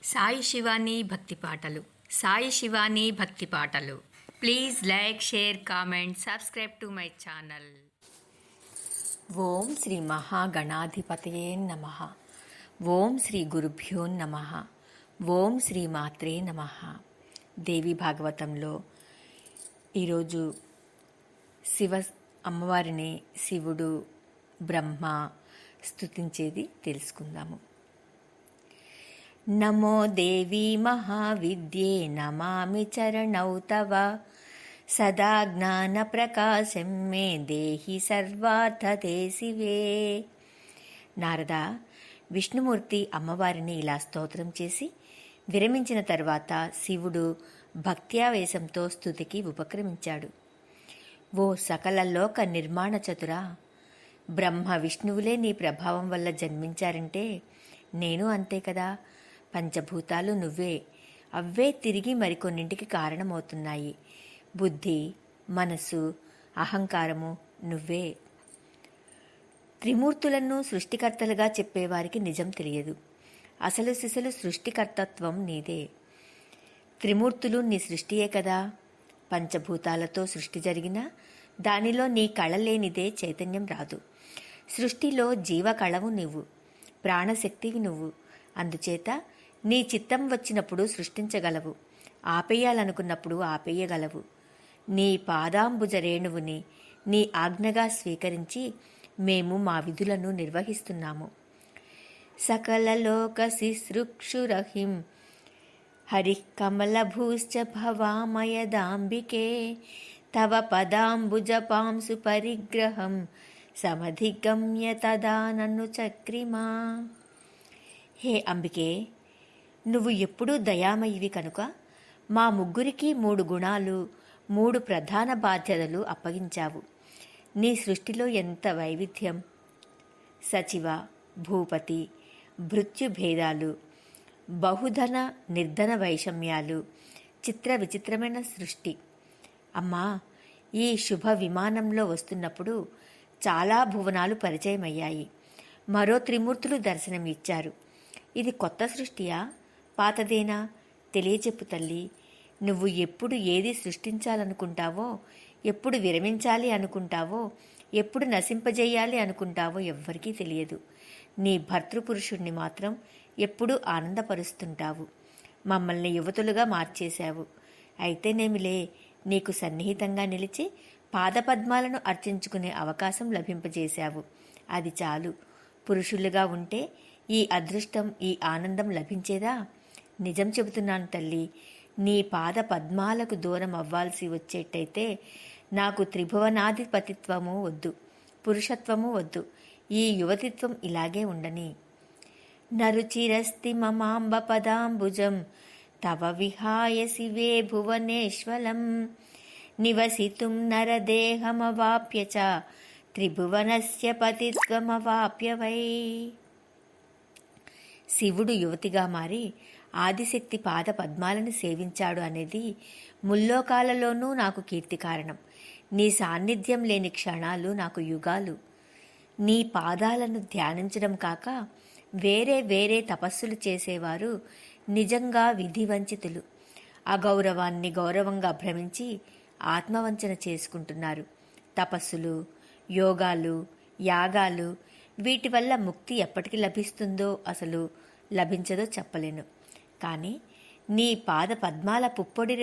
సాయి శివాని భక్తి పాటలు. సాయి శివాని భక్తి పాటలు. Please like, share, comment, subscribe to my channel. ఓం శ్రీ మహాగణాధిపతయే నమః. ఓం శ్రీ గురుభ్యో నమః. ఓం శ్రీ మాత్రే నమః. దేవి భాగవతంలో ఈరోజు అమ్మవారిని శివుడు, బ్రహ్మ స్తుతించేది తెలుసుకుందాము. నమో దేవి మహావిద్యే నమామి చరణౌ తవ, సదా జ్ఞాన ప్రకాశం మే దేహి సర్వార్థతే శివే. నారద, విష్ణుమూర్తి అమ్మవారిని ఇలా స్తోత్రం చేసి విరమించిన తర్వాత శివుడు భక్త్యావేశంతో స్తుతికి ఉపక్రమించాడు. ఓ సకల లోక నిర్మాణ చతురా, బ్రహ్మ విష్ణువులే నీ ప్రభావం వల్ల జన్మించారంటే నేను అంతే కదా. పంచభూతాలు నువ్వే, అవే తిరిగి మరికొన్నింటికి కారణమవుతున్నాయి. బుద్ధి, మనస్సు, అహంకారము నువ్వే. త్రిమూర్తులను సృష్టికర్తలుగా చెప్పేవారికి నిజం తెలియదు. అసలు సిసలు సృష్టికర్తత్వం నీదే. త్రిమూర్తులు నీ సృష్టియే కదా. పంచభూతాలతో సృష్టి జరిగినా దానిలో నీ కళ లేనిదే చైతన్యం రాదు. సృష్టిలో జీవ కళవు నువ్వు, ప్రాణశక్తివి నువ్వు. అందుచేత నీ చిత్తం వచ్చినప్పుడు సృష్టించగలవు, ఆపేయాలనుకున్నప్పుడు ఆపేయగలవు. నీ పాదాంబుజ రేణువుని నీ ఆజ్ఞగా స్వీకరించి మేము మా విధులను నిర్వహిస్తున్నాము. సకల లోక శిశృక్షురహిం హరిః కమలభూశ్చ భవామయదాంబికే, తవ పదాంబుజ పాంసు పరిగ్రహం సమధిగమ్య తదా నన్ను చక్రిమా. హే అంబికే, నువ్వు ఎప్పుడూ దయామయివి కనుక మా ముగ్గురికి 3 గుణాలు, 3 ప్రధాన బాధ్యతలు అప్పగించావు. నీ సృష్టిలో ఎంత వైవిధ్యం! సచివ, భూపతి, భృత్యుభేదాలు, బహుధన నిర్ధన వైషమ్యాలు, చిత్ర విచిత్రమైన సృష్టి. అమ్మా, ఈ శుభ విమానంలో వస్తున్నప్పుడు చాలా భువనాలు పరిచయమయ్యాయి. మరో త్రిమూర్తులు దర్శనమిచ్చారు. ఇది కొత్త సృష్టియా, పాతదేనా? తెలియచెప్పు తల్లి. నువ్వు ఎప్పుడు ఏది సృష్టించాలనుకుంటావో, ఎప్పుడు విరమించాలి అనుకుంటావో, ఎప్పుడు నశింపజేయాలి అనుకుంటావో ఎవ్వరికీ తెలియదు. నీ భర్తృపురుషుణ్ణి మాత్రం ఎప్పుడూ ఆనందపరుస్తుంటావు. మమ్మల్ని యువతులుగా మార్చేశావు. అయితేనేమిలే, నీకు సన్నిహితంగా నిలిచి పాదపద్మాలను అర్చించుకునే అవకాశం లభింపజేశావు. అది చాలు. పురుషులుగా ఉంటే ఈ అదృష్టం, ఈ ఆనందం లభించేదా? నిజం చెబుతున్నాను తల్లి, నీ పాద పద్మాలకు దూరం అవ్వాల్సి వచ్చేట్టయితే నాకు త్రిభువనాధిపతిత్వము వద్దు, పురుషత్వము వద్దు. ఈ యువతిత్వం ఇలాగే ఉండని. నరుచిరస్తి మమాంబ పదాంబుజం తవ విహాయ శివే భువనేశ్వలం, నివసితుం నరదేహమవాప్య చ త్రిభువనస్య పతిత్వమవాప్య వై. శివుడు యువతిగా మారి ఆదిశక్తి పాద పద్మాలను సేవించాడు అనేది ముల్లోకాలలోనూ నాకు కీర్తి కారణం. నీ సాన్నిధ్యం లేని క్షణాలు నాకు యుగాలు. నీ పాదాలను ధ్యానించడం కాక వేరే వేరే తపస్సులు చేసేవారు నిజంగా విధివంచితులు. అగౌరవాన్ని గౌరవంగా భ్రమించి ఆత్మవంచన చేసుకుంటున్నారు. తపస్సులు, యోగాలు, యాగాలు, వీటి వల్ల ముక్తి ఎప్పటికి లభిస్తుందో, అసలు లభించదో చెప్పలేను. కానీ నీ పాద పద్మాల పుప్పొడి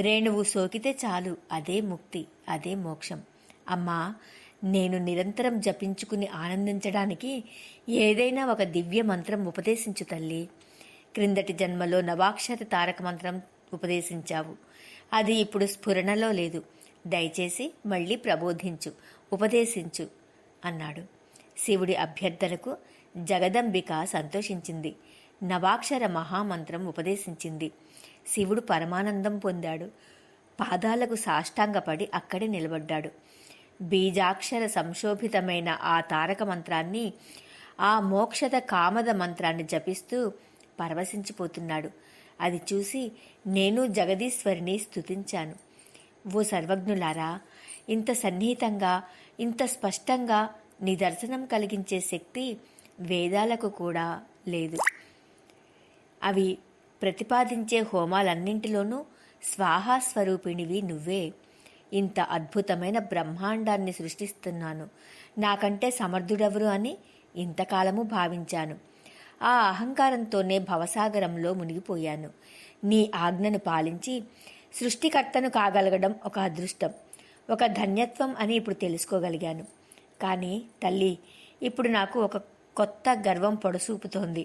రేణువు సోకితే చాలు, అదే ముక్తి, అదే మోక్షం. అమ్మా, నేను నిరంతరం జపించుకుని ఆనందించడానికి ఏదైనా ఒక దివ్య మంత్రం ఉపదేశించు తల్లి. క్రిందటి జన్మలో నవాక్షర తారక మంత్రం ఉపదేశించావు. అది ఇప్పుడు స్ఫురణలో లేదు. దయచేసి మళ్ళీ ప్రబోధించు, ఉపదేశించు అన్నాడు. శివుడి అభ్యర్థనకు జగదంబిక సంతోషించింది. నవాక్షర మహామంత్రం ఉపదేశించింది. శివుడు పరమానందం పొందాడు. పాదాలకు సాష్టాంగపడి అక్కడే నిలబడ్డాడు. బీజాక్షర సంశోభితమైన ఆ తారక మంత్రాన్ని, ఆ మోక్షద కామద మంత్రాన్ని జపిస్తూ పరవశించిపోతున్నాడు. అది చూసి నేను జగదీశ్వరిని స్తుతించాను. ఓ సర్వజ్ఞులారా, ఇంత సన్నిహితంగా, ఇంత స్పష్టంగా నీ దర్శనం కలిగించే శక్తి వేదాలకు కూడా లేదు. అవి ప్రతిపాదించే హోమాలన్నింటిలోనూ స్వాహా స్వరూపిణివి నువ్వే. ఇంత అద్భుతమైన బ్రహ్మాండాన్ని సృష్టిస్తున్నాను, నాకంటే సమర్థుడెవరు అని ఇంతకాలము భావించాను. ఆ అహంకారంతోనే భవసాగరంలో మునిగిపోయాను. నీ ఆజ్ఞను పాలించి సృష్టికర్తను కాగలగడం ఒక అదృష్టం, ఒక ధన్యత్వం అని ఇప్పుడు తెలుసుకోగలిగాను. కానీ తల్లి, ఇప్పుడు నాకు ఒక కొత్త గర్వం పొడసూపుతోంది.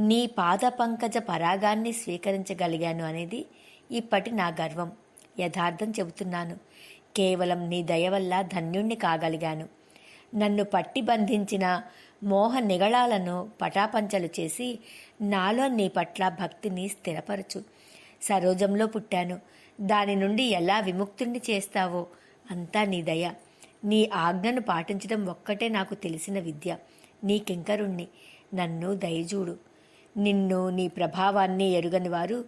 నీ పాద పంకజ పరాగాన్ని స్వీకరించగలిగాను అనేది ఇప్పటి నా గర్వం. యథార్థం చెబుతున్నాను, కేవలం నీ దయ వల్ల ధన్యుణ్ణి కాగలిగాను. నన్ను పట్టి బంధించిన మోహ నిగళాలను పటాపంచలు చేసి నాలో నీ పట్ల భక్తిని స్థిరపరచు. సరోజంలో పుట్టాను, దాని నుండి ఎలా విముక్తుణ్ణి చేస్తావో అంతా నీ దయ. నీ ఆజ్ఞను పాటించడం ఒక్కటే నాకు తెలిసిన విద్య. నీ కింకరుణ్ణి, నన్ను దయచూడు. నిన్ను, నీ ప్రభావాన్ని ఎరుగని వారు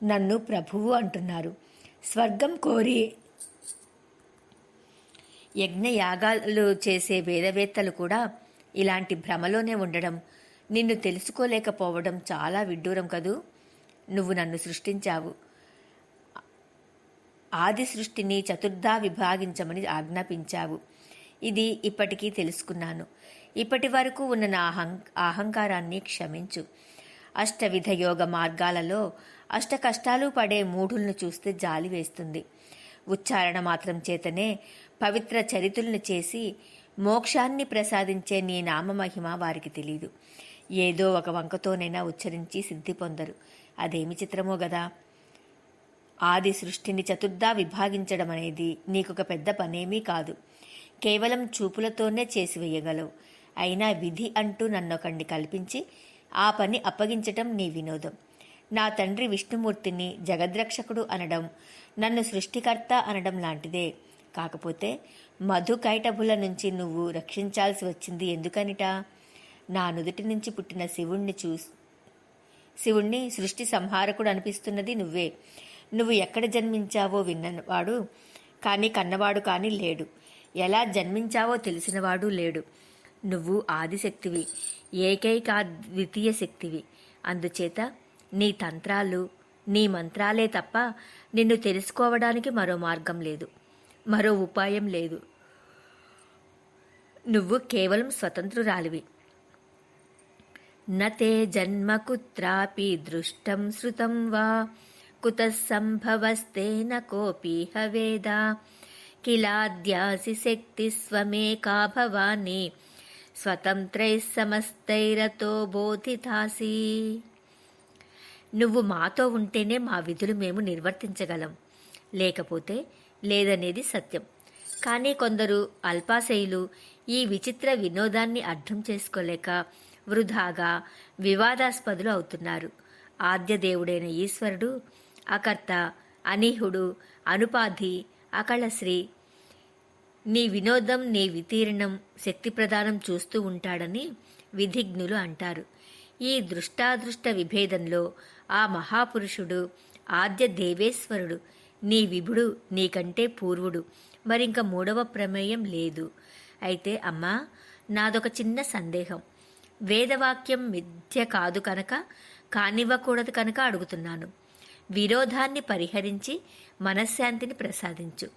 నన్ను ప్రభువు అంటున్నారు. స్వర్గం కోరి యజ్ఞయాగాలు చేసే వేదవేత్తలు కూడా ఇలాంటి భ్రమలోనే ఉండడం, నిన్ను తెలుసుకోలేకపోవడం చాలా విడ్డూరం కదూ. నువ్వు నన్ను సృష్టించావు, ఆది సృష్టిని చతుర్థా విభాగించమని ఆజ్ఞాపించావు. ఇది ఇప్పటికీ తెలుసుకున్నాను. ఇప్పటి వరకు ఉన్న నా అహంకారాన్ని క్షమించు. అష్టవిధ యోగ మార్గాలలో అష్ట కష్టాలు పడే మూఢులను చూస్తే జాలి వేస్తుంది. ఉచ్చారణ మాత్రం చేతనే పవిత్ర చరితులను చేసి మోక్షాన్ని ప్రసాదించే నీ నామమహిమ వారికి తెలీదు. ఏదో ఒక వంకతోనైనా ఉచ్చరించి సిద్ధి పొందరు. అదేమి చిత్రమో గదా. ఆది సృష్టిని చతుర్థా విభాగించడం అనేది నీకొక పెద్ద పనేమీ కాదు. కేవలం చూపులతోనే చేసి వేయగలవు. అయినా విధి అంటూ నన్నొకండి కల్పించి ఆ పని అప్పగించటం నీ వినోదం. నా తండ్రి విష్ణుమూర్తిని జగద్రక్షకుడు అనడం, నన్ను సృష్టికర్త అనడం లాంటిదే. కాకపోతే మధుకైటభుల నుంచి నువ్వు రక్షించాల్సి వచ్చింది ఎందుకనిట? నా నుదుటి నుంచి పుట్టిన శివుణ్ణి సృష్టి సంహారకుడు అనిపిస్తున్నది నువ్వే. నువ్వు ఎక్కడ జన్మించావో విన్నవాడు కానీ కన్నవాడు కానీ లేడు. ఎలా జన్మించావో తెలిసినవాడు లేడు. నువ్వు ఆదిశక్తివి, ఏకైక ద్వితీయ శక్తివి. అందుచేత నీ తంత్రాలు, నీ మంత్రాలే తప్ప నిన్ను తెలుసుకోవడానికి మరో మార్గం లేదు, మరో ఉపాయం లేదు. నువ్వు కేవలం స్వతంత్రురాలివి. నతే జన్మ కుత్రాపి దృష్టం శ్రుతం వా కుతః సంభవస్తేన కోపీహ వేద కిలాద్యాసి శక్తి స్వమేకా భవాని స్వతంత్రైః సమస్తైరతో బోధితాసి. నువ్వు మాతో ఉంటేనే మా విధులు మేము నిర్వర్తించగలం, లేకపోతే లేదనేది సత్యం. కానీ కొందరు అల్పాశయులు ఈ విచిత్ర వినోదాన్ని అర్థం చేసుకోలేక వృధాగా వివాదాస్పదులు అవుతున్నారు. ఆద్యదేవుడైన ఈశ్వరుడు అకర్త, అనీహుడు, అనుపాధి, అకళశ్రీ. నీ వినోదం, నీ వితీర్ణం, శక్తి ప్రదానం చూస్తూ ఉంటాడని విధిజ్ఞులు అంటారు. ఈ దృష్టాదృష్ట విభేదంలో ఆ మహాపురుషుడు ఆద్య దేవేశ్వరుడు, నీ విభుడు, నీకంటే పూర్వుడు, మరింక మూడవ ప్రమేయం లేదు. అయితే అమ్మా, నాదొక చిన్న సందేహం. వేదవాక్యం మిథ్య కాదు కనుక, కానివ్వకూడదు కనుక అడుగుతున్నాను. విరోధాన్ని పరిహరించి మనశ్శాంతిని ప్రసాదించు.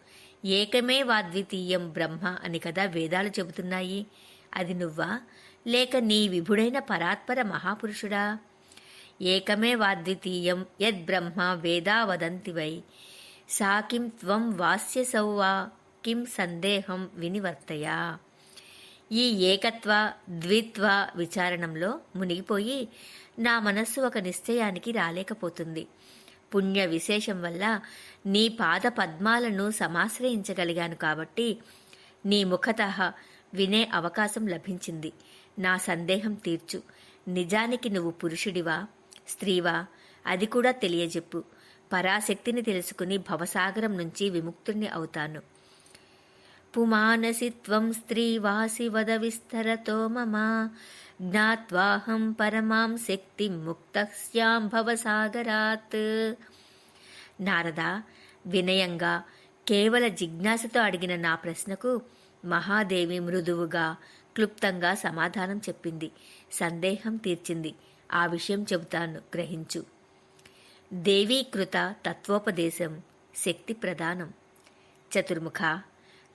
ఏకమే వాద్వితీయం బ్రహ్మ అని కదా వేదాలు చెబుతున్నాయి. అది నువ్వా, లేక నీ విభుడైన పరాత్పర మహాపురుషుడా? ఏకమే వాద్వితీయం యద్బ్రహ్మ వేదా వదంతి వై సా కిం త్వం వాస్యసౌ వా కిం సందేహం వినివర్తయా. ఈ ఏకత్వ ద్విత్వ విచారణంలో మునిగిపోయి నా మనస్సు ఒక నిశ్చయానికి రాలేకపోతుంది. పుణ్య విశేషం వల్ల నీ పాద పద్మాలను సమాశ్రయించగలిగాను కాబట్టి నీ ముఖతః వినే అవకాశం లభించింది. నా సందేహం తీర్చు. నిజానికి నువ్వు పురుషుడివా, స్త్రీవా? అది కూడా తెలియజెప్పు. పరాశక్తిని తెలుసుకుని భవసాగరం నుంచి విముక్తుణ్ణి అవుతాను. పుమానసి త్వం స్త్రీవాసి వద విస్తరతో మమ జ్ఞాత్వాహం పరమాం శక్తి ముక్తస్యాం భవసాగరాత్. నారద, వినయంగా కేవల జిజ్ఞాసతో అడిగిన నా ప్రశ్నకు మహాదేవి మృదువుగా క్లుప్తంగా సమాధానం చెప్పింది. సందేహం తీర్చింది. ఆ విషయం చెబుతాను, గ్రహించు. దేవీకృత తత్వోపదేశం శక్తి ప్రధానం. చతుర్ముఖ,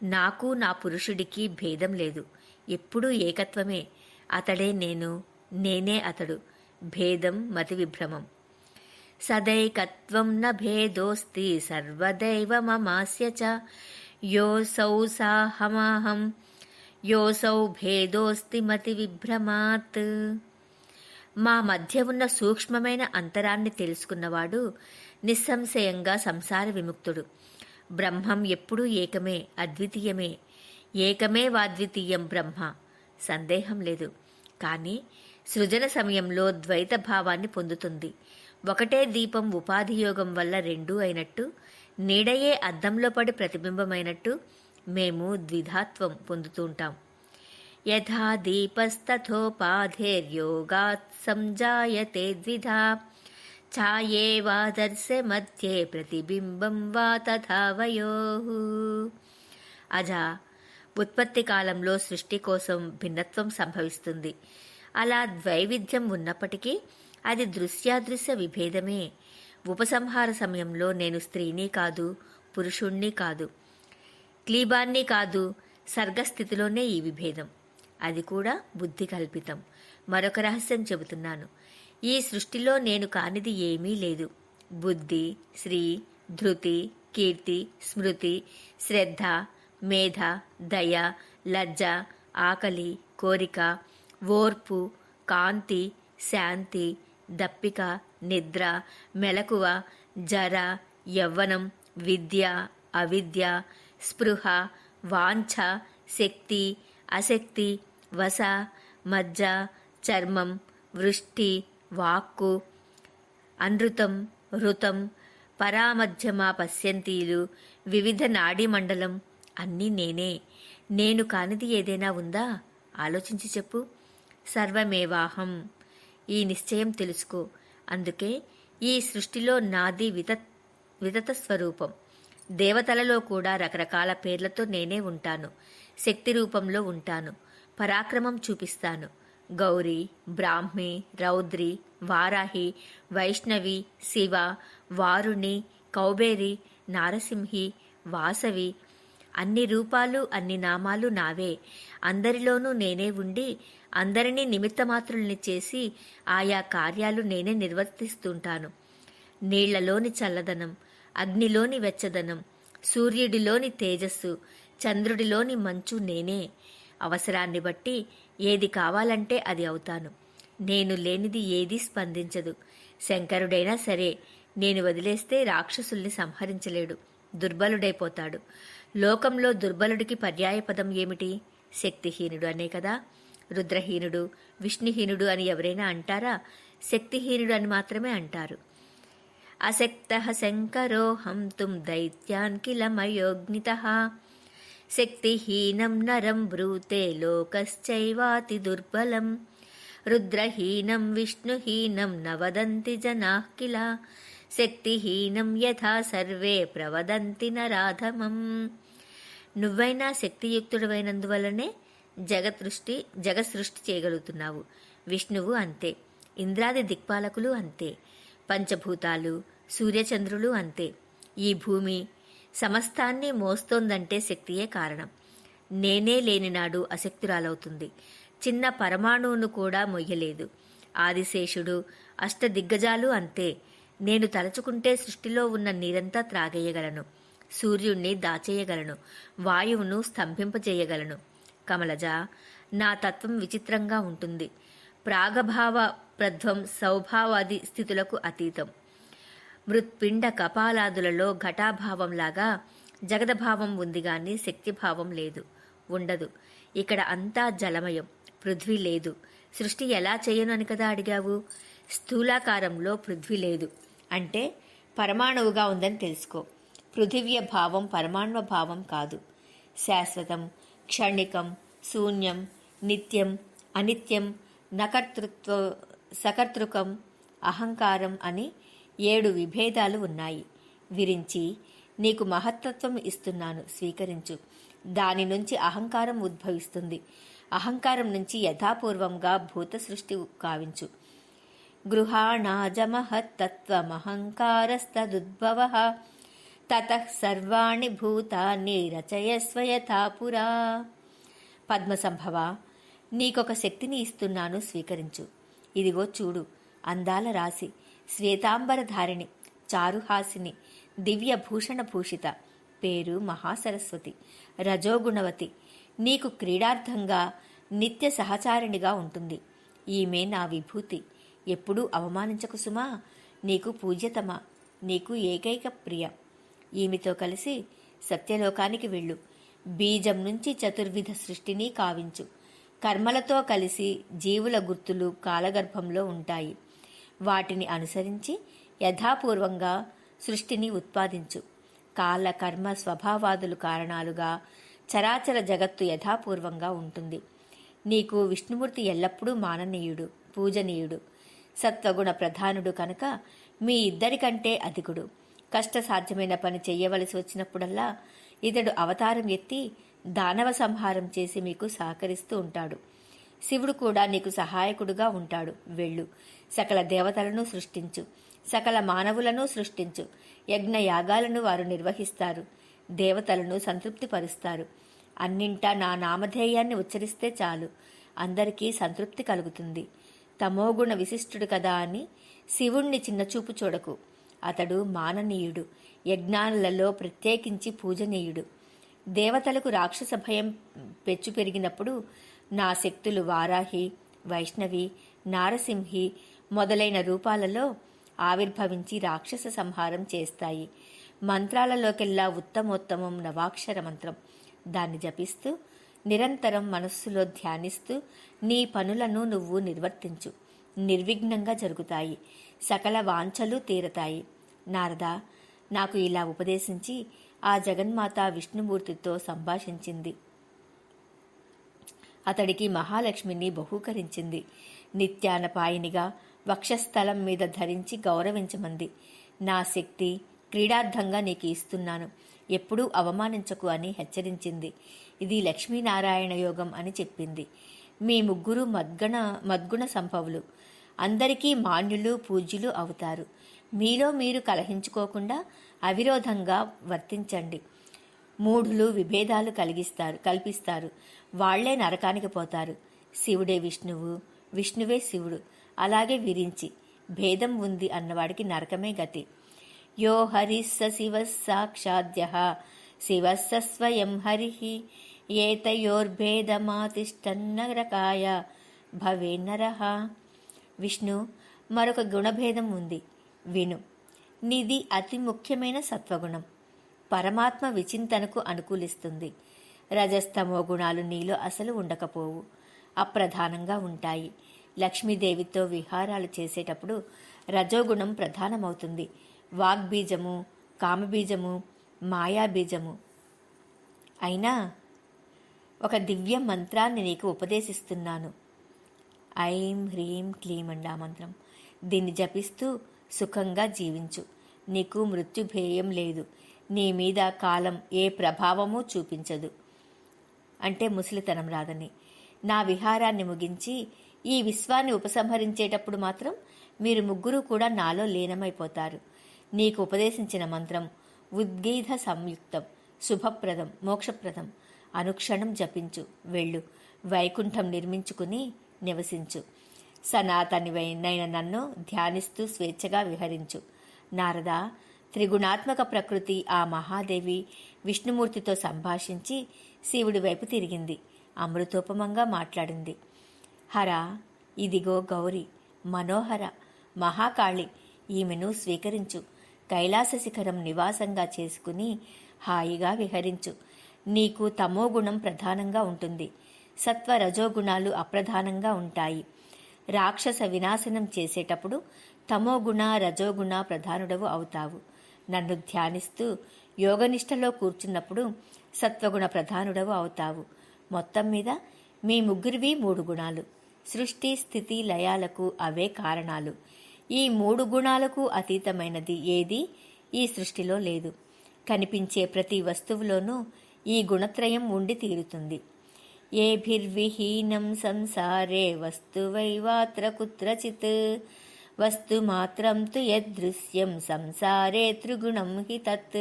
నాకు నా పురుషుడికి భేదం లేదు. ఎప్పుడూ ఏకత్వమే. అతడే నేను, నేనే అతడు. భేదం మతి విభ్రమం. సదైకత్వం న భేదోస్తి సర్వదైవ మమాస్య చ యోసౌ సాహమహం యోసౌ భేదోస్తి మతి విభ్రమాత్. మా మధ్య ఉన్న సూక్ష్మమైన అంతరాన్ని తెలుసుకున్నవాడు నిస్సంశయంగా సంసార విముక్తుడు. బ్రహ్మం ఎప్పుడూ ఏకమే, అద్వితీయమే. ఏకమే వాద్వితీయం బ్రహ్మ, సందేహం లేదు. కానీ సృజన సమయంలో ద్వైత భావాన్ని పొందుతుంది. ఒకటే దీపం ఉపాధియోగం వల్ల రెండూ అయినట్టు, నీడయే అద్దంలో పడి ప్రతిబింబమైనట్టు మేము ద్విధాత్వం పొందుతుంటాం. యథా దీపస్తథోపాధేర్యోగాత్ సంజాయతే ద్విధా ఛాయేవాదర్శే మధ్యే ప్రతిబింబం వా తథా వయోః. అజా, ఉత్పత్తి కాలంలో సృష్టి కోసం భిన్నత్వం సంభవిస్తుంది. అలా ద్వైవిధ్యం ఉన్నప్పటికీ అది దృశ్యాదృశ్య విభేదమే. ఉపసంహార సమయంలో నేను స్త్రీని కాదు, పురుషుణ్ణి కాదు, క్లీబాన్ని కాదు. సర్గస్థితిలోనే ఈ విభేదం. అది కూడా బుద్ధి కల్పితం. మరొక రహస్యం చెబుతున్నాను. ఈ సృష్టిలో నేను కానిది ఏమీ లేదు. బుద్ధి, శ్రీ, ధృతి, కీర్తి, స్మృతి, శ్రద్ధ, మేధ, దయ, లజ్జ, ఆకలి, కోరిక, ఓర్పు, కాంతి, శాంతి, దప్పిక, నిద్ర, మెలకువ, జర, యవ్వనం, విద్య, అవిద్య, స్పృహ, వాంఛ, శక్తి, అశక్తి, వస, మజ్జ, చర్మం, వృష్టి, వాక్కు, అనృతం, ఋతం, పరామధ్యమా పశ్యంతీలు, వివిధ నాడీమండలం అన్నీ నేనే. నేను కానిది ఏదైనా ఉందా? ఆలోచించి చెప్పు. సర్వమేవాహం. ఈ నిశ్చయం తెలుసుకో. అందుకే ఈ సృష్టిలో నాది వితత స్వరూపం. దేవతలలో కూడా రకరకాల పేర్లతో నేనే ఉంటాను. శక్తి రూపంలో ఉంటాను. పరాక్రమం చూపిస్తాను. గౌరీ, బ్రాహ్మి, రౌద్రి, వారాహి, వైష్ణవి, శివ, వారుణి, కౌబేరి, నారసింహి, వాసవి, అన్ని రూపాలు, అన్ని నామాలు నావే. అందరిలోనూ నేనే ఉండి అందరినీ నిమిత్తమాత్రుల్ని చేసి ఆయా కార్యాలు నేనే నిర్వర్తిస్తుంటాను. నీళ్లలోని చల్లదనం, అగ్నిలోని వెచ్చదనం, సూర్యుడిలోని తేజస్సు, చంద్రుడిలోని మంచు నేనే. అవసరాన్ని బట్టి ఏది కావాలంటే అది అవుతాను. నేను లేనిది ఏదీ స్పందించదు. శంకరుడైనా సరే నేను వదిలేస్తే రాక్షసుల్ని సంహరించలేడు, దుర్బలుడైపోతాడు. లోకంలో దుర్బలుడికి పర్యాయపదం ఏమిటి? శక్తిహీనుడు అనే కదా. రుద్రహీనుడు, విష్ణుహీనుడు అని ఎవరైనా అంటారా? శక్తిహీనుడు అని మాత్రమే అంటారు. అశక్తః శంకరో హంతుం దైత్యాన్ కిల మయోజ్ఞితః శక్తిహీనం నరం బ్రూతే లోకశ్చైవాతి దుర్బలం రుద్రహీనం విష్ణుహీనం న వదంతి జనాః కిల శక్తిహీనం యథా సర్వే ప్రవదంతి నరాధమం. నువ్వైనా శక్తియుక్తుడమైనందువల్లనే జగసృష్టి చేయగలుగుతున్నావు. విష్ణువు అంతే. ఇంద్రాది దిక్పాలకులు అంతే. పంచభూతాలు, సూర్యచంద్రులు అంతే. ఈ భూమి సమస్తాన్ని మోస్తోందంటే శక్తియే కారణం. నేనే లేనినాడు అశక్తురాలవుతుంది. చిన్న పరమాణువును కూడా మొయ్యలేదు. ఆదిశేషుడు, అష్టదిగ్గజాలు అంతే. నేను తలచుకుంటే సృష్టిలో ఉన్న నీరంతా త్రాగేయగలను. సూర్యుణ్ణి దాచేయగలను. వాయువును స్తంభింపజేయగలను. కమలజ, నా తత్వం విచిత్రంగా ఉంటుంది. ప్రాగభావ ప్రధ్వం సౌభావాది స్థితులకు అతీతం. మృత్పిండ కపాలాదులలో ఘటాభావంలాగా జగదభావం ఉంది గాని శక్తిభావం లేదు, ఉండదు. ఇక్కడ అంతా జలమయం. పృథ్వీ లేదు. సృష్టి ఎలా చేయను అని కదా అడిగావు. స్థూలాకారంలో పృథ్వీ లేదు అంటే పరమాణువుగా ఉందని తెలుసుకో. పృథివ్య భావం పరమాణు భావం కాదు. శాశ్వతం, క్షణికం, శూన్యం, నిత్యం, అనిత్యం, నకర్తృత్వ, సకర్తృకం, అహంకారం అని 7 విభేదాలు ఉన్నాయి. విరించి నీకు మహత్తత్వం ఇస్తున్నాను, స్వీకరించు. దాని నుంచి అహంకారం ఉద్భవిస్తుంది. అహంకారం నుంచి యథాపూర్వంగా భూత సృష్టి కావించు. గృహాణాజమహత్తత్వమహంకారస్తదుద్భవః తతః సర్వాణి భూతాని రచయస్వ యథా పురా. పద్మసంభవ, నీకొక శక్తిని ఇస్తున్నాను, స్వీకరించు. ఇదిగో చూడు, అందాల రాశి, శ్వేతాంబరధారిణి, చారుహాసిని, దివ్య భూషణ భూషిత, పేరు మహాసరస్వతి, రజోగుణవతి, నీకు క్రీడార్థంగా నిత్య సహచారిణిగా ఉంటుంది. ఈమె నా విభూతి. ఎప్పుడూ అవమానించకు సుమా. నీకు పూజ్యతమా, నీకు ఏకైక ప్రియ. ఈమెతో కలిసి సత్యలోకానికి వెళ్ళు. బీజం నుంచి చతుర్విధ సృష్టిని కావించు. కర్మలతో కలిసి జీవుల గుర్తులు కాలగర్భంలో ఉంటాయి. వాటిని అనుసరించి యథాపూర్వంగా సృష్టిని ఉత్పాదించు. కాల కర్మ స్వభావాదులు కారణాలుగా చరాచర జగత్తు యథాపూర్వంగా ఉంటుంది. నీకు విష్ణుమూర్తి ఎల్లప్పుడూ మాననీయుడు, పూజనీయుడు, సత్వగుణ ప్రధానుడు కనుక మీ ఇద్దరికంటే అధికుడు. కష్టసాధ్యమైన పని చెయ్యవలసి వచ్చినప్పుడల్లా ఇతడు అవతారం ఎత్తి దానవ సంహారం చేసి మీకు సహకరిస్తూ ఉంటాడు. శివుడు కూడా నీకు సహాయకుడుగా ఉంటాడు. వెళ్ళు, సకల దేవతలను సృష్టించు, సకల మానవులను సృష్టించు. యజ్ఞయాగాలను వారు నిర్వహిస్తారు, దేవతలను సంతృప్తిపరుస్తారు. అన్నింటా నా నామధేయాన్ని ఉచ్చరిస్తే చాలు, అందరికీ సంతృప్తి కలుగుతుంది. తమోగుణ విశిష్టుడు కదా అని శివుణ్ణి చిన్నచూపు చూడకు. అతడు మాననీయుడు, యజ్ఞాలలో ప్రత్యేకించి పూజనీయుడు. దేవతలకు రాక్షస భయం పెచ్చు పెరిగినప్పుడు నా శక్తులు వారాహి, వైష్ణవి, నారసింహి మొదలైన రూపాలలో ఆవిర్భవించి రాక్షస సంహారం చేస్తాయి. మంత్రాలలోకెల్లా ఉత్తమోత్తమం నవాక్షర మంత్రం. దాన్ని జపిస్తూ నిరంతరం మనస్సులో ధ్యానిస్తూ నీ పనులను నువ్వు నిర్వర్తించు. నిర్విఘ్నంగా జరుగుతాయి, సకల వాంఛలు తీరతాయి. నారదా, నాకు ఇలా ఉపదేశించి ఆ జగన్మాత విష్ణుమూర్తితో సంభాషించింది. అతడికి మహాలక్ష్మిని బహూకరించింది. నిత్యానపాయినిగా వక్షస్థలం మీద ధరించి గౌరవించమంది. నా శక్తి క్రీడార్థంగా నీకు ఇస్తున్నాను, ఎప్పుడూ అవమానించకు అని హెచ్చరించింది. ఇది లక్ష్మీనారాయణ యోగం అని చెప్పింది. మీ ముగ్గురు మద్గుణ సంభవులు, అందరికీ మాన్యులు, పూజ్యులు అవుతారు. మీలో మీరు కలహించుకోకుండా అవిరోధంగా వర్తించండి. మూఢులు విభేదాలు కల్పిస్తారు, వాళ్లే నరకానికి పోతారు. శివుడే విష్ణువు, విష్ణువే శివుడు, అలాగే విరించి భేదం ఉంది అన్నవాడికి నరకమే గతి. యో హరిస్స శివ సాక్షాద్యః శివస్స స్వయం హరిః ఏతయోర్భేదమాతిష్టన్నరకాయ భవేన్నరః. విష్ణు, మరొక గుణభేదం ఉంది, విను. నీది అతి ముఖ్యమైన సత్వగుణం. పరమాత్మ విచింతనకు అనుకూలిస్తుంది. రజస్తమో గుణాలు నీలో అసలు ఉండకపోవు, అప్రధానంగా ఉంటాయి. లక్ష్మీదేవితో విహారాలు చేసేటప్పుడు రజోగుణం ప్రధానమవుతుంది. వాగ్బీజము, కామబీజము, మాయాబీజము అయినా ఒక దివ్య మంత్రాన్ని నీకు ఉపదేశిస్తున్నాను. ఐం హ్రీం క్లీం అండా మంత్రం. దీన్ని జపిస్తూ సుఖంగా జీవించు. నీకు మృత్యుభేయం లేదు. నీ మీద కాలం ఏ ప్రభావమూ చూపించదు. అంటే ముసలితనం రాదని. నా విహారాన్ని ముగించి ఈ విశ్వాన్ని ఉపసంహరించేటప్పుడు మాత్రం మీరు ముగ్గురు కూడా నాలో లీనమైపోతారు. నీకు ఉపదేశించిన మంత్రం ఉద్గీత సంయుక్తం, శుభప్రదం, మోక్షప్రదం. అనుక్షణం జపించు. వెళ్ళు, వైకుంఠం నిర్మించుకుని నివసించు. సనాతనివైన నన్ను ధ్యానిస్తూ స్వేచ్ఛగా విహరించు. నారదా, త్రిగుణాత్మక ప్రకృతి ఆ మహాదేవి విష్ణుమూర్తితో సంభాషించి శివుడి వైపు తిరిగింది. అమృతోపమంగా మాట్లాడింది. హర, ఇదిగో గౌరి, మనోహర, మహాకాళి, ఈమెను స్వీకరించు. కైలాస శిఖరం నివాసంగా చేసుకుని హాయిగా విహరించు. నీకు తమోగుణం ప్రధానంగా ఉంటుంది, సత్వ రజోగుణాలు అప్రధానంగా ఉంటాయి. రాక్షస వినాశనం చేసేటప్పుడు తమోగుణ రజోగుణ ప్రధానుడవు అవుతావు. నన్ను ధ్యానిస్తూ యోగనిష్టలో కూర్చున్నప్పుడు సత్వగుణ ప్రధానుడవు అవుతావు. మొత్తం మీద మీ ముగ్గురివి 3 గుణాలు. సృష్టి స్థితి లయాలకు అవే కారణాలు. ఈ 3 గుణాలకు అతీతమైనది ఏదీ ఈ సృష్టిలో లేదు. కనిపించే ప్రతి వస్తువులోనూ ఈ గుణత్రయం ఉండి తీరుతుంది. ఏభిర్విహీనం సంసారే వస్తువైవాత్ర కుత్రచిత్ వస్తు మాత్రం తు యదృశ్యం సంసారే త్రిగుణం హి తత్.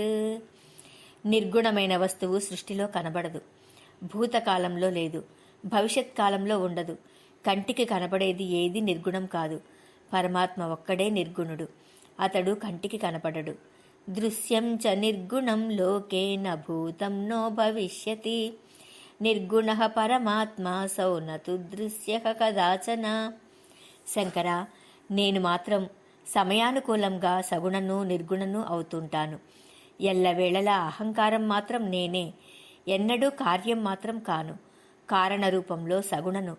నిర్గుణమైన వస్తువు సృష్టిలో కనబడదు, భూతకాలంలో లేదు, భవిష్యత్ కాలంలో ఉండదు. కంటికి కనపడేది ఏది నిర్గుణం కాదు. పరమాత్మ ఒక్కడే నిర్గుణుడు, అతడు కంటికి కనపడడు. దృశ్యం చ నిర్గుణం లోకే న భూతం నో భవిష్యతి. నిర్గుణ పరమాత్మ సౌ నతు దృశ్య కదాచన. శంకర, నేను మాత్రం సమయానుకూలంగా సగుణను నిర్గుణను అవుతుంటాను. ఎల్లవేళలా అహంకారం మాత్రం నేనే, ఎన్నడూ కార్యం మాత్రం కాను. కారణ రూపంలో సగుణను,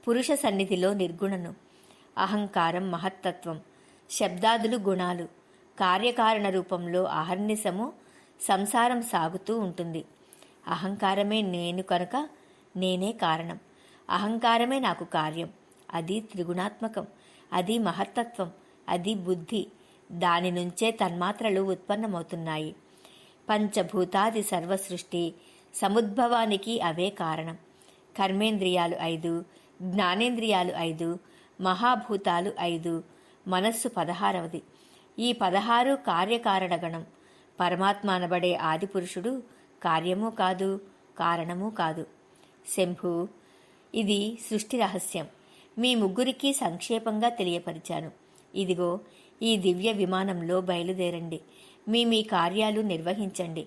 పురుష సన్నిధిలో నిర్గుణను. అహంకారం మహత్తత్వం, శబ్దాదులు గుణాలు. కార్యకారణ రూపంలో అహర్నిశము సంసారం సాగుతూ ఉంటుంది. అహంకారమే నేను కనుక నేనే కారణం, అహంకారమే నాకు కార్యం. అది త్రిగుణాత్మకం, అది మహత్తత్వం, అది బుద్ధి. దాని నుంచే తన్మాత్రలు ఉత్పన్నమవుతున్నాయి. పంచభూతాది సర్వసృష్టి సముద్భవానికి అవే కారణం. కర్మేంద్రియాలు 5, జ్ఞానేంద్రియాలు 5, మహాభూతాలు 5, మనస్సు 16వది. ఈ 16 కార్యకారణగణం. పరమాత్మ అనబడే ఆదిపురుషుడు కార్యమూ కాదు, కారణమూ కాదు. శంభు, ఇది సృష్టి రహస్యం. మీ ముగ్గురికి సంక్షేపంగా తెలియపరిచాను. ఇదిగో ఈ దివ్య విమానంలో బయలుదేరండి. మీ కార్యాలు నిర్వహించండి.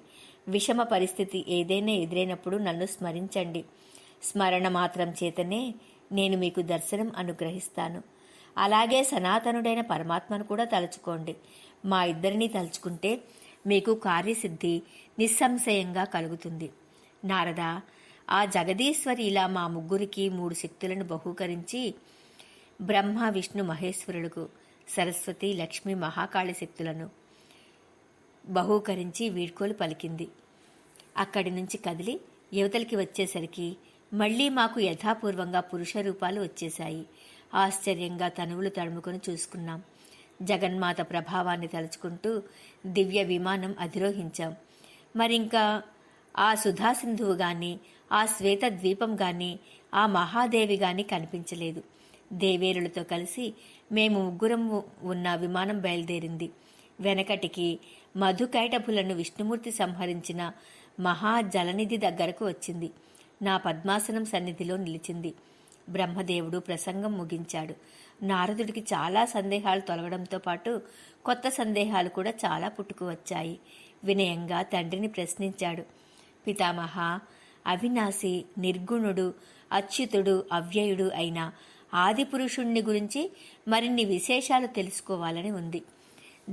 విషమ పరిస్థితి ఏదైనా ఎదురైనప్పుడు నన్ను స్మరించండి. స్మరణ మాత్రం చేతనే నేను మీకు దర్శనం అనుగ్రహిస్తాను. అలాగే సనాతనుడైన పరమాత్మను కూడా తలుచుకోండి. మా ఇద్దరినీ తలుచుకుంటే మీకు కార్యసిద్ధి నిస్సంశయంగా కలుగుతుంది. నారద, ఆ జగదీశ్వరి ఇలా మా ముగ్గురికి 3 శక్తులను బహూకరించి బ్రహ్మ, విష్ణు, మహేశ్వరులకు సరస్వతి, లక్ష్మి, మహాకాళి శక్తులను బహూకరించి వీడ్కోలు పలికింది. అక్కడి నుంచి కదిలి యువతలకి వచ్చేసరికి మళ్లీ మాకు యథాపూర్వంగా పురుష రూపాలు వచ్చేశాయి. ఆశ్చర్యంగా తనువులు తడుముకొని చూసుకున్నాం. జగన్మాత ప్రభావాన్ని తలుచుకుంటూ దివ్య విమానం అధిరోహించాం. మరింకా ఆ సుధాసింధువు గాని, ఆ శ్వేత ద్వీపం గాని, ఆ మహాదేవి గాని కనిపించలేదు. దేవేరులతో కలిసి మేము ముగ్గురం ఉన్న విమానం బయలుదేరింది. వెనకటికి మధుకైటభులను విష్ణుమూర్తి సంహరించిన మహాజలనిధి దగ్గరకు వచ్చింది. నా పద్మాసనం సన్నిధిలో నిలిచింది. బ్రహ్మదేవుడు ప్రసంగం ముగించాడు. నారదుడికి చాలా సందేహాలు తొలగడంతో పాటు కొత్త సందేహాలు కూడా చాలా పుట్టుకు వచ్చాయి. వినయంగా తండ్రిని ప్రశ్నించాడు. పితామహ, అవినాశి, నిర్గుణుడు, అచ్యుతుడు, అవ్యయుడు అయిన ఆదిపురుషుణ్ణి గురించి మరిన్ని విశేషాలు తెలుసుకోవాలని ఉంది.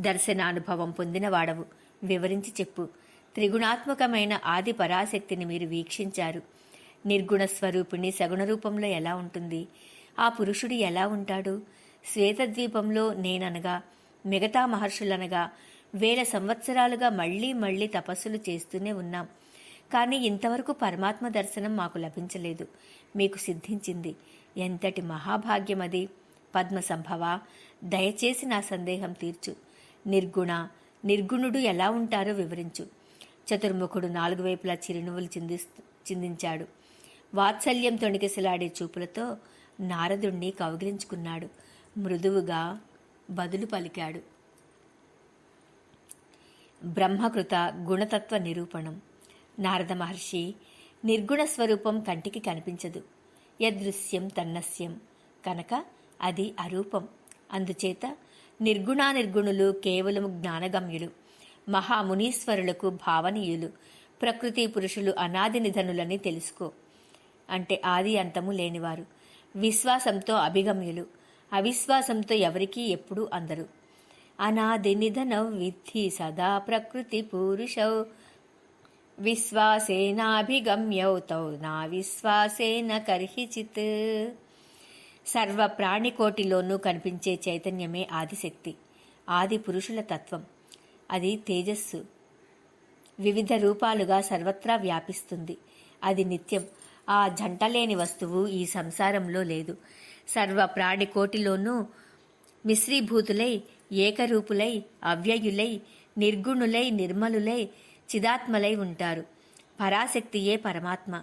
దర్శనానుభవం పొందినవాడవు, వివరించి చెప్పు. త్రిగుణాత్మకమైన ఆది పరాశక్తిని మీరు వీక్షించారు. నిర్గుణ స్వరూపిణి సగుణ రూపంలో ఎలా ఉంటుంది? ఆ పురుషుడు ఎలా ఉంటాడు? శ్వేతద్వీపంలో నేననగా మిగతా మహర్షులనగా 1000 సంవత్సరాలుగా మళ్లీ మళ్లీ తపస్సులు చేస్తూనే ఉన్నాం. కానీ ఇంతవరకు పరమాత్మ దర్శనం మాకు లభించలేదు. మీకు సిద్ధించింది. ఎంతటి మహాభాగ్యమది! పద్మసంభవ, దయచేసి నా సందేహం తీర్చు. నిర్గుణుడు ఎలా ఉంటారో వివరించు. చతుర్ముఖుడు 4 వైపులా చిరునవ్వులు చిందించాడు. వాత్సల్యం తొణికిసలాడే చూపులతో నారదుణ్ణి కౌగిలించుకున్నాడు. మృదువుగా బదులు పలికాడు. బ్రహ్మకృత గుణతత్వ నిరూపణం. నారద మహర్షి, నిర్గుణ స్వరూపం కంటికి కనిపించదు. యదృశ్యం తన్నస్యం కనుక అది అరూపం. అందుచేత నిర్గుణానిర్గుణులు కేవలం జ్ఞానగమ్యులు, మహామునీశ్వరులకు భావనీయులు. ప్రకృతి పురుషులు అనాది నిధనులని తెలుసుకో. అంటే ఆది అంతము లేనివారు. విశ్వాసంతో అభిగమ్యులు, అవిశ్వాసంతో ఎవరికీ ఎప్పుడూ అందరు. అనాది నిధనౌ విద్ధి సదా ప్రకృతి పురుషౌ విశ్వాసేనాభిగమ్యౌ తౌ నా విశ్వాసేన కర్హిచిత్. సర్వ ప్రాణికోటిలోనూ కనిపించే చైతన్యమే ఆదిశక్తి, ఆది పురుషుల తత్వం. అది తేజస్సు, వివిధ రూపాలుగా సర్వత్రా వ్యాపిస్తుంది. అది నిత్యం. ఆ జంటలేని వస్తువు ఈ సంసారంలో లేదు. సర్వ ప్రాణికోటిలోనూ మిశ్రీభూతులై, ఏకరూపులై, అవ్యయులై, నిర్గుణులై, నిర్మలులై, చిదాత్మలై ఉంటారు. పరాశక్తియే పరమాత్మ,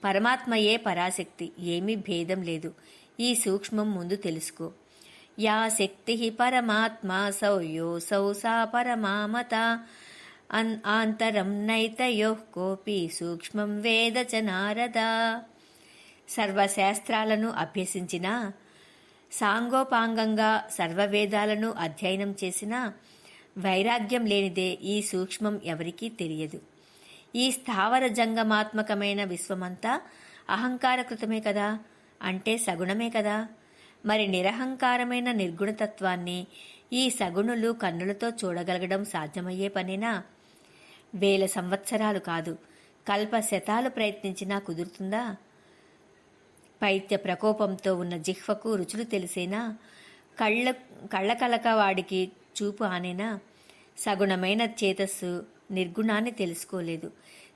పరమాత్మయే పరాశక్తి. ఏమీ భేదం లేదు. ఈ సూక్ష్మం ముందు తెలుసుకో. యా శక్తి పరమాత్మాసౌ యోసౌ సా పరమామత ఆంతరం నైతయోః కోపి సూక్ష్మం వేద చ నారద. సర్వశాస్త్రాలను అభ్యసించిన, సాంగోపాంగంగా సర్వవేదాలను అధ్యయనం చేసిన వైరాగ్యం లేనిదే ఈ సూక్ష్మం ఎవరికీ తెలియదు. ఈ స్థావర జంగమాత్మకమైన విశ్వమంతా అహంకారకృతమే కదా, అంటే సగుణమే కదా. మరి నిరహంకారమైన నిర్గుణతత్వాన్ని ఈ సగుణులు కన్నులతో చూడగలగడం సాధ్యమయ్యే పనేనా? 1000 సంవత్సరాలు కాదు, కల్ప శతాలు ప్రయత్నించినా కుదురుతుందా? పైత్య ప్రకోపంతో ఉన్న జిహ్వకు రుచులు తెలిసేనా? కళ్ళకలక వాడికి చూపు ఆనేనా? సగుణమైన చేతస్సు నిర్గుణాన్ని తెలుసుకోలేదు.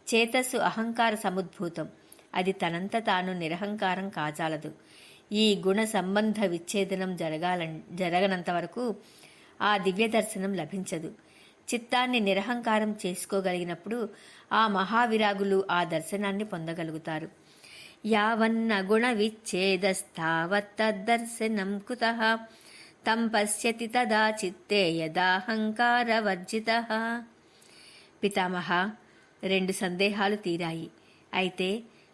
చేతస్సు అహంకార సముద్భూతం. అది తనంత తాను నిరహంకారం కాజాలదు. ఈ గుణ సంబంధ విచ్ఛేదనం జరగనంత వరకు ఆ దివ్య దర్శనం లభించదు. చిత్తాన్ని నిరహంకారం చేసుకోగలిగినప్పుడు ఆ మహావిరాగులు ఆ దర్శనాన్ని పొందగలుగుతారు. యావన్న గుణ విచ్ఛేదస్తావత్తద్దర్శనం కుతః తం పశ్యతి తదా చిత్తే యదాహంకారవర్జితః. పితామహ, 2 సందేహాలు తీరాయి. అయితే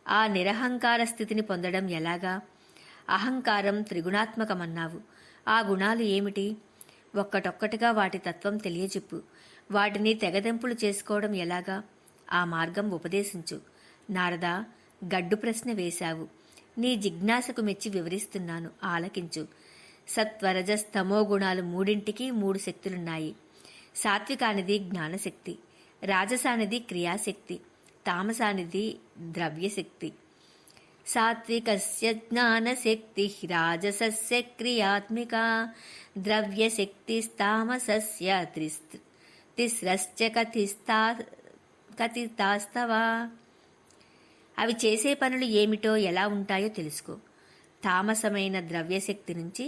ఆ నిరహంకార స్థితిని పొందడం ఎలాగా? అహంకారం త్రిగుణాత్మకమన్నావు. ఆ గుణాలు ఏమిటి? ఒక్కటొక్కటిగా వాటి తత్వం తెలియచెప్పు. వాటిని తెగదెంపులు చేసుకోవడం ఎలాగా? ఆ మార్గం ఉపదేశించు. నారదా, గడ్డు ప్రశ్న వేశావు. నీ జిజ్ఞాసకు మెచ్చి వివరిస్తున్నాను, ఆలకించు. సత్వరజస్తమో గుణాలు మూడింటికి 3 శక్తులున్నాయి. సాత్వికానిది జ్ఞానశక్తి, రాజసానిది క్రియాశక్తి, తామసానిది ద్రవ్యశక్తి. సాత్వికస్య జ్ఞానశక్తి, రాజసస్య క్రియాత్మిక, ద్రవ్యశక్తిస్తామసస్య తిస్రశ్చ కథితాస్తవ. అవి చేసే పనులు ఏమిటో, ఎలా ఉంటాయో తెలుసుకో. తామసమైన ద్రవ్యశక్తి నుంచి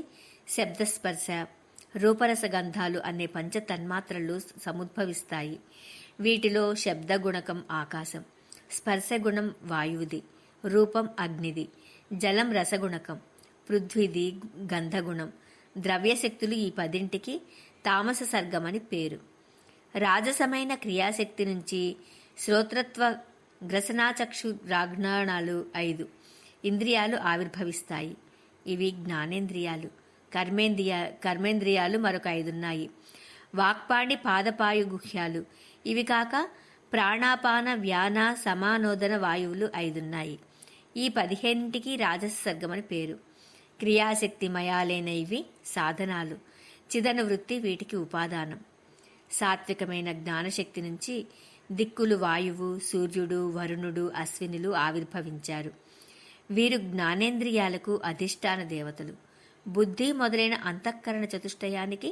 శబ్దస్పర్శ, రూపరసగంధాలు అనే పంచ తన్మాత్రలు సముద్భవిస్తాయి. వీటిలో శబ్దగుణకం ఆకాశం, స్పర్శగుణం వాయువుది, రూపం అగ్నిది, జలం రసగుణకం, పృథ్వీది గంధగుణం. ద్రవ్యశక్తులు ఈ 10ంటికి తామస సర్గమని పేరు. రాజసమైన క్రియాశక్తి నుంచి శ్రోత్రత్వ గ్రసనాచక్షు రాజ్ఞానాలు 5 ఇంద్రియాలు ఆవిర్భవిస్తాయి. ఇవి జ్ఞానేంద్రియాలు. కర్మేంద్రియాలు మరొక 5 ఉన్నాయి. వాక్పాణి పాదపాయు గుహ్యాలు. ఇవి కాక ప్రాణాపాన వ్యాన సమానోదన వాయువులు 5 ఉన్నాయి. ఈ 15ంటికి రాజస సర్గమని పేరు. క్రియాశక్తిమయాలైన ఇవి సాధనాలు. చిదన వృత్తి వీటికి ఉపాదానం. సాత్వికమైన జ్ఞానశక్తి నుంచి దిక్కులు వాయువు, సూర్యుడు, వరుణుడు, అశ్వినులు ఆవిర్భవించారు. వీరు జ్ఞానేంద్రియాలకు అధిష్టాన దేవతలు. బుద్ధి మొదలైన అంతఃకరణ చతుష్టయానికి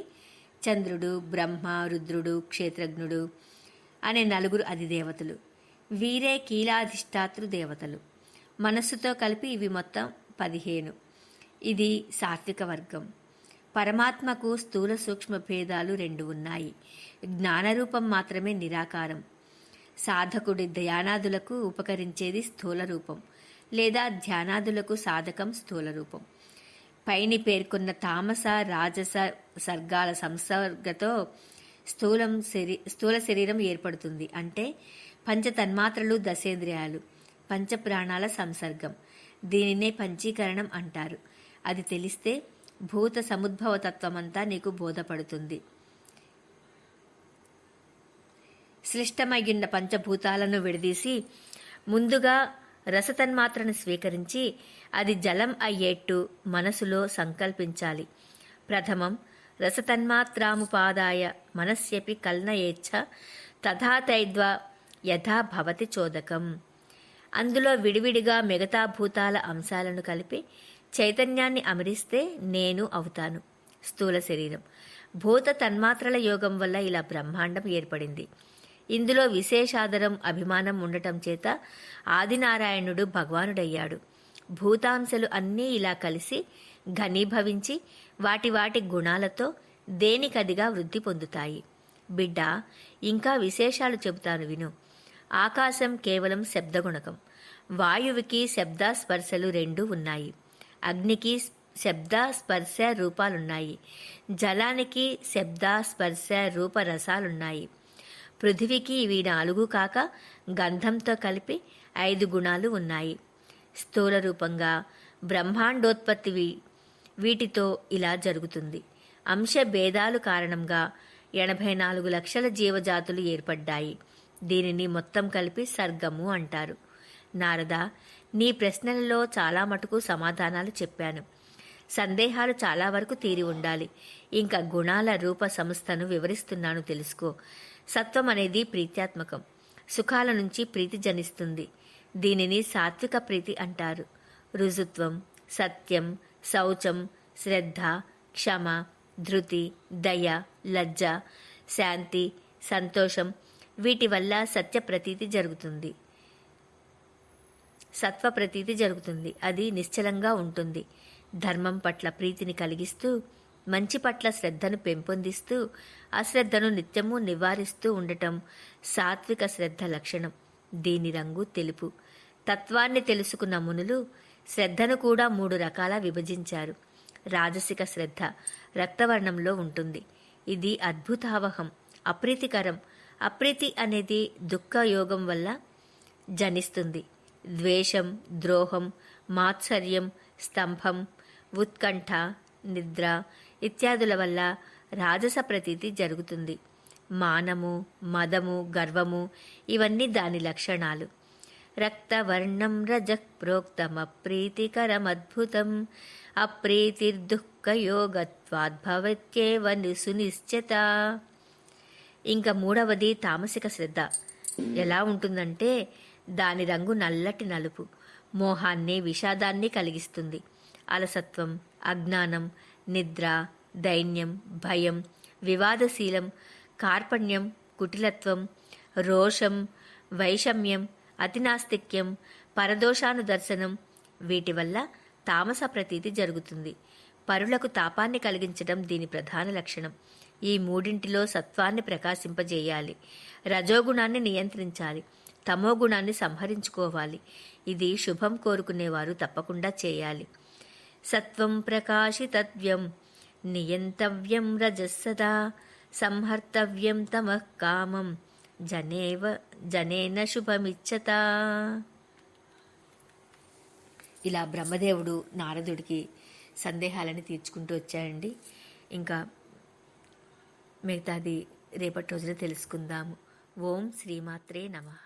చంద్రుడు, బ్రహ్మ, రుద్రుడు, క్షేత్రజ్ఞుడు అనే 4 అధిదేవతలు. వీరే కీలాధిష్టాతృ దేవతలు. మనస్సుతో కలిపి ఇవి మొత్తం 15. ఇది సాత్విక వర్గం. పరమాత్మకు స్థూల సూక్ష్మ భేదాలు 2 ఉన్నాయి. జ్ఞానరూపం మాత్రమే నిరాకారం. సాధకుడి ధ్యానాదులకు ఉపకరించేది స్థూల రూపం, లేదా ధ్యానాదులకు సాధకం స్థూల రూపం. పైని పేర్కొన్న తామస, రాజస సర్గాల సంసర్గతో స్థూల శరీరం ఏర్పడుతుంది. అంటే పంచతన్మాత్రలు, దశేంద్రియాలు, పంచప్రాణాల సంసర్గం. దీనినే పంచీకరణం అంటారు. అది తెలిస్తే భూత సముద్భవ తత్వమంతా నీకు బోధపడుతుంది. శ్లిష్టమయ్యున్న పంచభూతాలను విడదీసి ముందుగా రసతన్మాత్రను స్వీకరించి అది జలం అయ్యేట్టు మనసులో సంకల్పించాలి. ప్రథమం రసతన్మాత్రాముపాదాయ మనస్యపి కల్నయేచ్ఛ తథా తైద్వా యథా భవతి చోదకం. అందులో విడివిడిగా మిగతా భూతాల అంశాలను కలిపి చైతన్యాన్ని అమరిస్తే నేను అవుతాను. స్థూల శరీరం. భూత తన్మాత్రల యోగం వల్ల ఇలా బ్రహ్మాండం ఏర్పడింది. ఇందులో విశేషాదరం, అభిమానం ఉండటం చేత ఆదినారాయణుడు భగవానుడయ్యాడు. భూతాంశలు అన్నీ ఇలా కలిసి ఘనీభవించి వాటి వాటి గుణాలతో దేనికదిగా వృద్ధి పొందుతాయి. బిడ్డ, ఇంకా విశేషాలు చెబుతాను విను. ఆకాశం కేవలం శబ్దగుణకం. వాయువుకి శబ్ద స్పర్శలు 2 ఉన్నాయి. అగ్నికి శబ్ద స్పర్శ రూపాలున్నాయి. జలానికి శబ్ద స్పర్శ రూప రసాలున్నాయి. పృథివికి ఇవి 4 కాక గంధంతో కలిపి 5 గుణాలు ఉన్నాయి. స్థూల రూపంగా బ్రహ్మాండోత్పత్తి వీటితో ఇలా జరుగుతుంది. అంశ భేదాలు కారణంగా 84 లక్షల జీవజాతులు ఏర్పడ్డాయి. దీనిని మొత్తం కలిపి సర్గము అంటారు. నారద, నీ ప్రశ్నలలో చాలా మటుకు సమాధానాలు చెప్పాను. సందేహాలు చాలా వరకు తీరి ఉండాలి. ఇంకా గుణాల రూప సంస్థను వివరిస్తున్నాను, తెలుసుకో. సత్వం అనేది ప్రీత్యాత్మకం. సుఖాల నుంచి ప్రీతి జనిస్తుంది. దీనిని సాత్విక ప్రీతి అంటారు. రుజుత్వం, సత్యం, శౌచం, శ్రద్ధ, క్షమ, ధృతి, దయ, లజ్జ, శాంతి, సంతోషం వీటి వల్ల సత్య ప్రతీతి జరుగుతుంది. సత్వ ప్రతీతి జరుగుతుంది. అది నిశ్చలంగా ఉంటుంది. ధర్మం పట్ల ప్రీతిని కలిగిస్తూ, మంచి పట్ల శ్రద్ధను పెంపొందిస్తూ, అశ్రద్ధను నిత్యము నివారిస్తూ ఉండటం సాత్విక శ్రద్ధ లక్షణం. దీని రంగు తెలుపు. తత్వాన్ని తెలుసుకున్న మునులు శ్రద్ధను కూడా 3 రకాల విభజించారు. రాజసిక శ్రద్ధ రక్తవర్ణంలో ఉంటుంది. ఇది అద్భుతావహం, అప్రీతికరం. అప్రీతి అనేది దుఃఖయోగం వల్ల జనిస్తుంది. ద్వేషం, ద్రోహం, మాత్సర్యం, స్తంభం, ఉత్కంఠ, నిద్ర ఇత్యాదుల వల్ల రాజస ప్రతీతి జరుగుతుంది. మానము, మదము, గర్వము ఇవన్నీ దాని లక్షణాలు. రక్తవర్ణం రజః ప్రోక్తమప్రీతికరమద్భుతం అప్రీతిర్దుఃఖయోగత్వాద్భవత్యేవ సునిశ్చిత. ఇంకా 3వది తామసిక శ్రద్ధ. ఎలా ఉంటుందంటే దాని రంగు నల్లటి నలుపు. మోహాన్ని, విషాదాన్ని కలిగిస్తుంది. అలసత్వం, అజ్ఞానం, నిద్ర, దైన్యం, భయం, వివాదశీలం, కార్పణ్యం, కుటిలత్వం, రోషం, వైషమ్యం, అతినాస్తిక్యం, పరదోషానుదర్శనం వీటి వల్ల తామస ప్రతీతి జరుగుతుంది. పరులకు తాపాన్ని కలిగించడం దీని ప్రధాన లక్షణం. ఈ 3 సత్వాన్ని ప్రకాశింపజేయాలి. రజోగుణాన్ని నియంత్రించాలి. తమోగుణాన్ని సంహరించుకోవాలి. ఇది శుభం కోరుకునేవారు తప్పకుండా చేయాలి. సత్వం ప్రకాశితవ్యం నియంతవ్యం రజస్సదా సంహర్తవ్యం తమః కామం జనేన శుభమిచ్చత. ఇలా బ్రహ్మదేవుడు నారదుడికి సందేహాలని తీర్చుకుంటూ వచ్చాయండి. ఇంకా మిగతాది రేపటి రోజున తెలుసుకుందాము. ఓం శ్రీమాత్రే నమః.